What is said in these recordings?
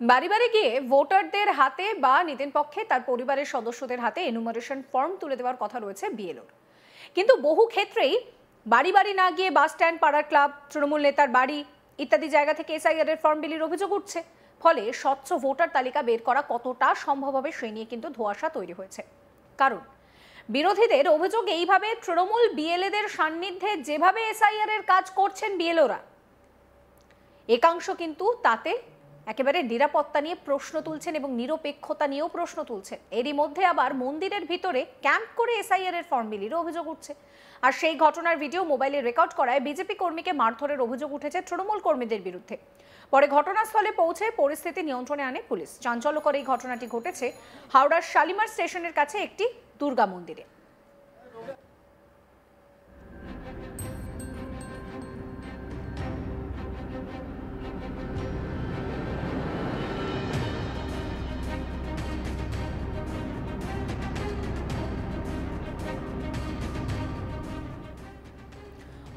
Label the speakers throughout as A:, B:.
A: বাড়ি বাড়ি গিয়ে ভোটারদের হাতে বা নিজের পক্ষে তার পরিবারের সদস্যদের হাতে এনুমারেশন ফর্ম তুলে দেওয়ার কথা রয়েছে বিএলওর। কিন্তু বহু ক্ষেত্রেই বাড়ি বাড়ি না গিয়ে বাস স্ট্যান্ড, পাড়ার ক্লাব, তৃণমূল নেতার বাড়ি ইত্যাদি জায়গা থেকে এসআইআর এর ফর্ম বিলির অভিযোগ উঠছে। ফলে স্বচ্ছ ভোটার তালিকা বের করা কতটা সম্ভব হবে সে নিয়ে কিন্তু ধোঁয়াশা তৈরি হয়েছে। কারণ বিরোধীদের অভিযোগ, এইভাবে তৃণমূল বিএলএদের সান্নিধ্যে যেভাবে এসআইআর এর কাজ করছেন বিএলওরা, একাংশ কিন্তু তাতে একেবারে নিরাপত্তা নিয়ে প্রশ্ন তুলছেন এবং নিরপেক্ষতা নিয়েও প্রশ্ন তুলছেন। এরই মধ্যে আবার মন্দিরের ভিতরে ক্যাম্প করে এসআইআর এর ফর্ম বিলির অভিযোগ উঠছে। আর সেই ঘটনার ভিডিও মোবাইলে রেকর্ড করায় বিজেপি কর্মীকে মারধরের অভিযোগ উঠেছে তৃণমূল কর্মীদের বিরুদ্ধে। পরে ঘটনাস্থলে পৌঁছে পরিস্থিতি নিয়ন্ত্রণে আনে পুলিশ। চাঞ্চল্যকর এই ঘটনাটি ঘটেছে হাওড়ার শালিমার স্টেশনের কাছে একটি দুর্গা মন্দিরে।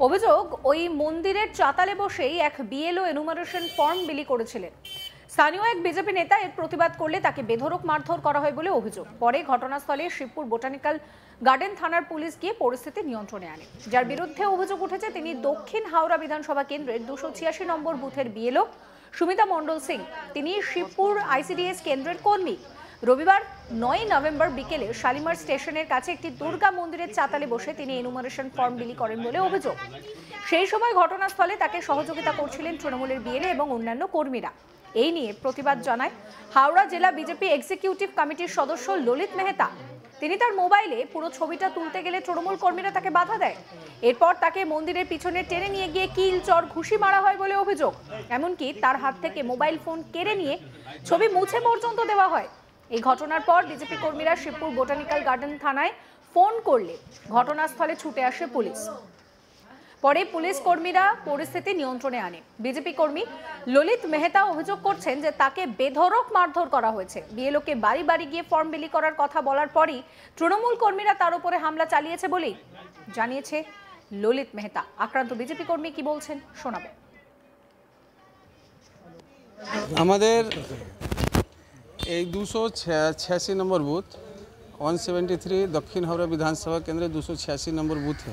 A: অভিযোগ, ওই মন্দিরের চাতালে বসেই এক বিএলও এনুমারেশন ফর্ম বিলি করেছিলেন। স্থানীয় এক বিজেপি নেতা এর প্রতিবাদ করলে তাকে বেধড়ক মারধর করা হয় বলে অভিযোগ। পরে ঘটনাস্থলে শিবপুর বোটানিক্যাল গার্ডেন থানার পুলিশ গিয়ে পরিস্থিতি নিয়ন্ত্রণে আনে। যার বিরুদ্ধে অভিযোগ উঠেছে তিনি দক্ষিণ হাওড়া বিধানসভা কেন্দ্রের 286 নম্বর বুথের বিএলও সুমিতা মণ্ডল সিং। তিনি শিবপুর আইসিডিএস কেন্দ্রের কর্মী। রবিবার 9 নভেম্বর বিকেলে শালিমার স্টেশনের কাছে একটি দুর্গা মন্দিরের চাতালে বসে তিনি এনুমারেশন ফর্ম বিলি করেন বলে অভিযোগ। সেই সময় ঘটনাস্থলে তাকে সহযোগিতা করছিলেন তৃণমূলের বিএলএ এবং অন্যান্য কর্মীরা। এই নিয়ে প্রতিবাদ জানায় হাওড়া জেলা বিজেপি এক্সিকিউটিভ কমিটির সদস্য ললিত মেহতা। তিনি তার মোবাইলে পুরো ছবিটা তুলতে গেলে তৃণমূল কর্মীরা তাকে বাধা দেয়। এরপর তাকে মন্দিরের পিছনে টেনে নিয়ে গিয়ে কিল, চর, ঘুষি মারা হয় বলে অভিযোগ। এমনকি তার হাত থেকে মোবাইল ফোন কেড়ে নিয়ে ছবি মুছে পর্যন্ত দেওয়া হয়। এই ঘটনার পর বিজেপি কর্মীরা শিবপুর বোটানিক্যাল গার্ডেন থানায় ফোন করলে ঘটনাস্থলে ছুটে আসে পুলিশ। পরে পুলিশ কর্মীরা পরিস্থিতি নিয়ন্ত্রণে আনে। বিজেপি কর্মী ললিত মেহতা অভিযোগ করছেন যে তাকে বেধড়ক মারধর করা হয়েছে। বিএলওকে বাড়ি বাড়ি গিয়ে ফর্ম বিলি করার কথা বলার পরই তৃণমূল কর্মীরা তার উপরে হামলা চালিয়েছে বলেই জানিয়েছে ললিত মেহতা। আক্রান্ত বিজেপি কর্মী কি বলছেন শোনাবে।
B: আমাদের এই 286 নম্বর বুথ 173 দক্ষিণ হাওড়া বিধানসভা কেন্দ্রে 286 নম্বর বুথে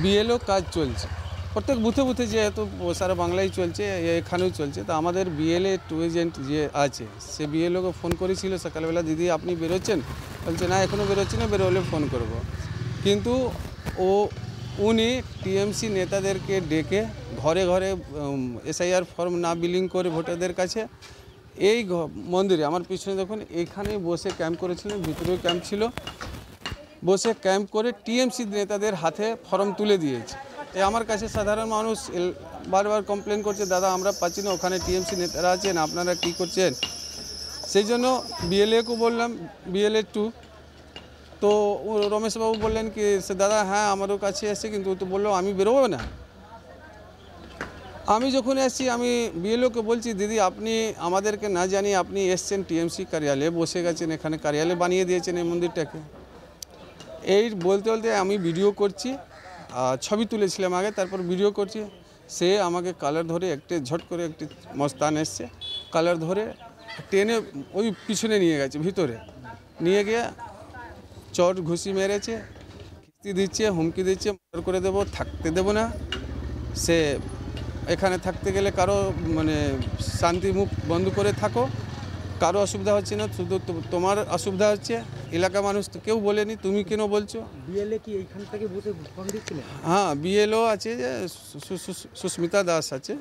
B: বিএলও কাজ চলছে। প্রত্যেক বুথে বুথে যেহেতু সারা বাংলায় চলছে, এখানেও চলছে। তো আমাদের বিএলএ 2 এজেন্ট যে আছে সে বিএলওকে ফোন করেছিল সকালবেলা, দিদি আপনি বেরোচ্ছেন? বলছে না এখনও বেরোচ্ছি না, বেরোলে ফোন করব। কিন্তু উনি টিএমসি নেতাদেরকে ডেকে ঘরে ঘরে এসআইআর ফর্ম না বিলিং করে ভোটারদের কাছে এই মন্দিরে, আমার পিছনে দেখুন, এইখানেই বসে ক্যাম্প করেছিলেন। ভিতরেও ক্যাম্প ছিল, বসে ক্যাম্প করে টিএমসি নেতাদের হাতে ফর্ম তুলে দিয়েছে। আমার কাছে সাধারণ মানুষ বারবার কমপ্লেন করছে, দাদা আমরা পাচ্ছি না, ওখানে টিএমসি নেতারা আছেন, আপনারা কী করছেন? সেই জন্য বিএলএকে বললাম, বিএলএ 2, তো রমেশবাবু বললেন কি সে দাদা হ্যাঁ আমারও কাছে এসছে, কিন্তু তো বললো আমি বেরোবো না। আমি যখন এসেছি আমি বিএলওকে বলছি, দিদি আপনি আমাদেরকে না জানিয়ে আপনি এসছেন টিএমসি কার্যালয়ে, বসে গেছেন, এখানে কার্যালয় বানিয়ে দিয়েছেন এই মন্দিরটাকে। এই বলতে বলতে আমি ভিডিও করছি, ছবি তুলেছিলাম আগে, তারপর ভিডিও করছি। সে আমাকে কালার ধরে ঝট করে একটি মস্তান এসছে, কালার ধরে টেনে ওই পিছনে নিয়ে গেছে, ভিতরে নিয়ে গিয়ে চট ঘুষি মেরেছে, খিস্তি দিচ্ছে, হুমকি দিচ্ছে, মার্ডার করে দেবো, থাকতে দেবো না। সে এখানে থাকতে গেলে কারো মানে শান্তি মুখ বন্ধ করে থাকো, কারো অসুবিধা হচ্ছে না, শুধু তোমার অসুবিধা হচ্ছে। এলাকা মানুষ তো কেউ বলেনি, তুমি কেন বলছো?
C: বিএলএ কি এইখান থেকে বসে ফর্ম দিচ্ছিলেন?
B: হ্যাঁ, বিএলও আছে, যে সুস্মিতা দাস আছে,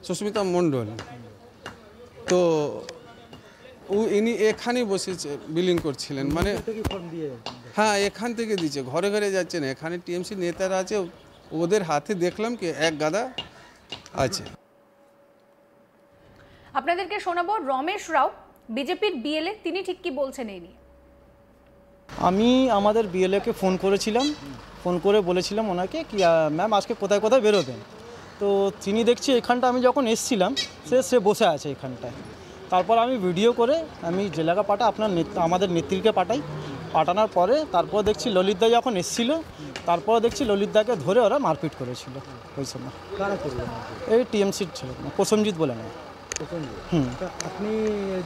B: সুস্মিতা মণ্ডল। তো ইনি এখানেই বসেছে বিলিং করছিলেন, মানে হ্যাঁ এখান থেকে দিচ্ছে, ঘরে ঘরে যাচ্ছে না। এখানে টিএমসি নেতারা আছে, ওদের হাতে দেখলাম কি এক গাদা আছে।
A: আপনাদেরকে শোনাবো রমেশ রাও, বিজেপির বিএলএ, তিনি ঠিক কি বলছেন এই নিয়ে।
C: আমি আমাদের বিএলএকে ফোন করেছিলাম, ফোন করে বলেছিলাম ওনাকে কি ম্যাম আজকে কোথায় কোথায় বেরোবেন। তো তিনি দেখছি এখানটা আমি যখন এসছিলাম সে বসে আছে এখানটায়। তারপর আমি ভিডিও করে আমি জেলাকে পাঠাই, আমাদের নেত্রীকে পাঠানোর পরে তারপর দেখছি ললিতদা যখন এসছিল, তারপর দেখছি ললিতদাকে ধরে ওরা মারপিট করেছিল ওই সময়। এই টিএমসির ছিল প্রসেনজিৎ বলে না।
D: তা আপনি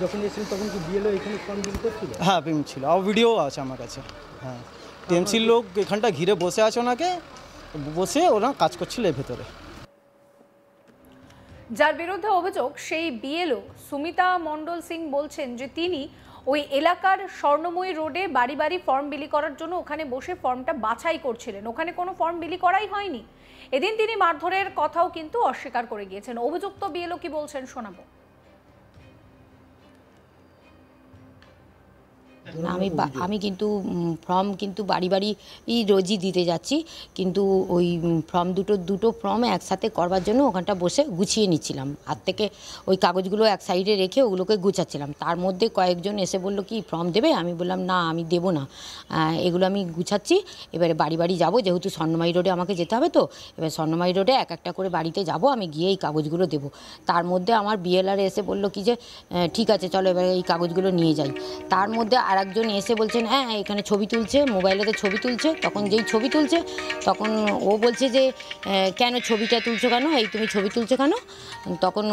D: যখন এসেছিলেন তখন কি বিএলও এখানে ফর্ম বিলি করছিল?
C: হ্যাঁ প্রেম ছিল, আর ভিডিও আছে আমার কাছে। হ্যাঁ, টিএমসির লোক এখানটা ঘিরে বসে আছে, ওনাকে বসে ওরা কাজ করছিল এর ভেতরে।
A: যার বিরুদ্ধে অভিযোগ সেই বিএলও সুমিতা মণ্ডল সিং বলছেন যে তিনি ওই এলাকার স্বর্ণময়ী রোডে বাড়ি বাড়ি ফর্ম বিলি করার জন্য ওখানে বসে ফর্মটা বাছাই করছিলেন, ওখানে কোনো ফর্ম বিলি করাই হয়নি। এদিন তিনি মারধরের কথাও কিন্তু অস্বীকার করে গিয়েছেন। অভিযুক্ত বিএলও কি বলছেন শোনাবো।
E: আমি কিন্তু ফর্ম কিন্তু বাড়ি বাড়ি রোজই দিতে যাচ্ছি, কিন্তু ওই ফর্ম দুটো ফর্ম একসাথে করবার জন্য ওখানটা বসে গুছিয়ে নিচ্ছিলাম, হাত থেকে ওই কাগজগুলো এক সাইডে রেখে ওগুলোকে গুছাচ্ছিলাম। তার মধ্যে কয়েকজন এসে বললো কি ফর্ম দেবে, আমি বললাম না আমি দেবো না, এগুলো আমি গুছাচ্ছি, এবারে বাড়ি বাড়ি যাবো, যেহেতু স্বর্ণময়ী রোডে আমাকে যেতে হবে, তো এবার স্বর্ণময়ী রোডে এক একটা করে বাড়িতে যাব, আমি গিয়ে এই কাগজগুলো দেবো। তার মধ্যে আমার বিএলআর এসে বললো কি যে ঠিক আছে চলো এবার এই কাগজগুলো নিয়ে যাই। তার মধ্যে আরেকজন এসে বলছেন হ্যাঁ এখানে ছবি তুলছে, মোবাইলেতে ছবি তুলছে। তখন যেই ছবি তুলছে তখন ও বলছে যে কেন ছবিটা তুলছো কেন, এই তুমি ছবি তুলছো কেন? তখন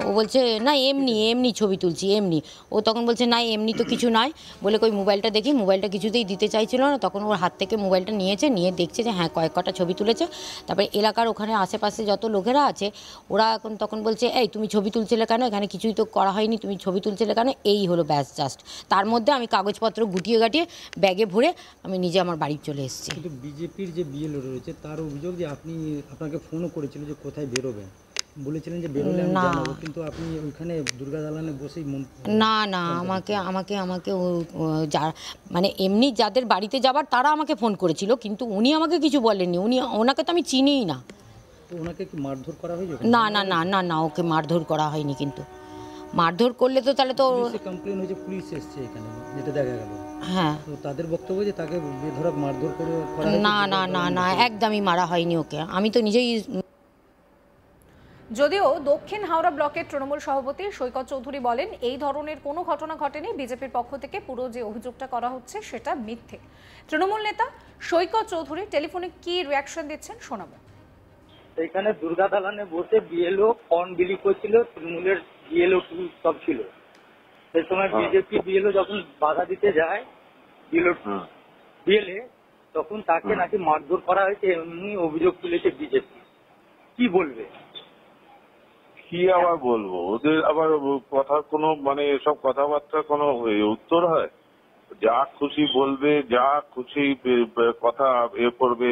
E: ও বলছে না এমনি ছবি তুলছি এমনি। ও তখন বলছে না এমনি তো কিছু নয়, বলে কই মোবাইলটা দেখি। মোবাইলটা কিছুতেই দিতে চাইছিল না। তখন ওর হাত থেকে মোবাইলটা নিয়েছে, নিয়ে দেখছে যে হ্যাঁ কয়েকটা ছবি তুলেছে। তারপরে এলাকার ওখানে আশেপাশে যত লোকেরা আছে ওরা এখন তখন বলছে এই তুমি ছবি তুলছিলে কেন, এখানে কিছুই তো করা হয়নি, তুমি ছবি তুলছিলে কেন, এই হলো ব্যাস জাস্ট। তার মধ্যে আমি কাগজপত্র গুটিয়ে গাটিয়ে ব্যাগে ভরে আমি নিজে আমার বাড়ি চলে এসেছি।
D: কিন্তু বিজেপির যে বিএলও রয়েছে তার অভিযোগ যে আপনাকে ফোনও করেছিল যে কোথায় বেরোবেন, বলেছিলেন যে বেরোলে আমি জানাবো, কিন্তু আপনি ওইখানে দুর্গা দালানে বসেই
E: না আমাকে যা মানে এমনি যাদের বাড়িতে যাবার তারা আমাকে ফোন করেছিল, কিন্তু উনি আমাকে কিছু বলেননি। ওনাকে তো আমি চিনিই না।
D: তো ওনাকে কি মারধর করা হয়েছে?
E: না ওকে মারধর করা হয়নি, কিন্তু মারধর করলে তো তাহলে তো
D: কমপ্লেন হয়েছে, পুলিশ এসছে এখানে, যেটা দেখা গেল।
E: হ্যাঁ,
D: তো তাদের বক্তব্য যে তাকে বেধড়ক মারধর করে
E: না একদমই মারা হয়নি ওকে, আমি তো নিজেই।
A: যদিও দক্ষিণ হাওড়া ব্লকের তৃণমূল সভাপতি সৈকত চৌধুরী বলেন এই ধরনের কোনো ঘটনা ঘটেনি, বিজেপির পক্ষ থেকে পুরো যে অভিযোগটা করা হচ্ছে সেটা মিথ্যে। তৃণমূল নেতা সৈকত চৌধুরী টেলিফোনে কি রিয়াকশন দিচ্ছেন শোনাবো।
F: এখানে দুর্গা দালানে বসে বিএলও ফর্ম বিলি করছিল, তৃণমূলের বিএলও সব ছিল। সেই সময় বিজেপি বিএলও যখন বাধা দিতে যায় বিএলএ, তখন তাকে নাকি মারধর করা হয়েছে, এমনি অভিযোগ তুলেছে বিজেপি। কি বলবে?
G: কি আবার বলবো, ওদের আবার কথার কোনো মানে এসব কথাবার্তা কোনো উত্তর হয়? যা খুশি বলবে, যা খুশি কথা করবে,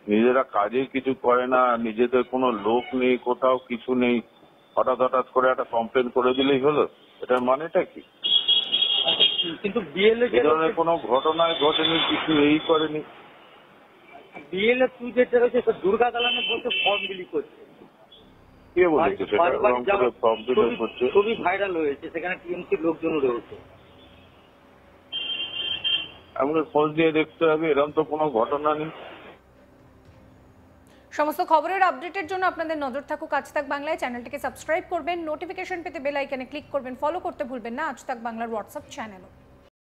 G: নিজেরা কাজে কিছু করে না, নিজেদের কোনো লোক নেই, কোথাও কিছু নেই, হঠাৎ করে একটা কমপ্লেন করে দিলেই হলো। এটার মানেটা কি?
F: কিন্তু বিএলএ
G: এ ধরনের কোনো ঘটনায় ঘটেনি, কিছু এই করেনি।
F: বিএলএ তুই যেটা রয়েছে দুর্গা দালানে বসে ফর্ম বিলি করছে,
G: কে বলেছে সেটা? ফর্ম বিলি করছে,
F: খুবই ভাইরাল হয়েছে, সেখানে টিএমসির লোকজনও রয়েছে।
G: আমাকে খোঁজ দিয়ে দেখতে হবে, এরকম তো কোনো ঘটনা নেই।
A: সমস্ত খবরের আপডেটের জন্য আপনাদের নজর থাকুক আজ তাক বাংলায়। চ্যানেলটিকে সাবস্ক্রাইব করবেন, নোটিফিকেশন পেতে বেল আইকনে ক্লিক করবেন, ফলো করতে ভুলবেন না আজ তাক বাংলার হোয়াটসঅ্যাপ চ্যানেলও।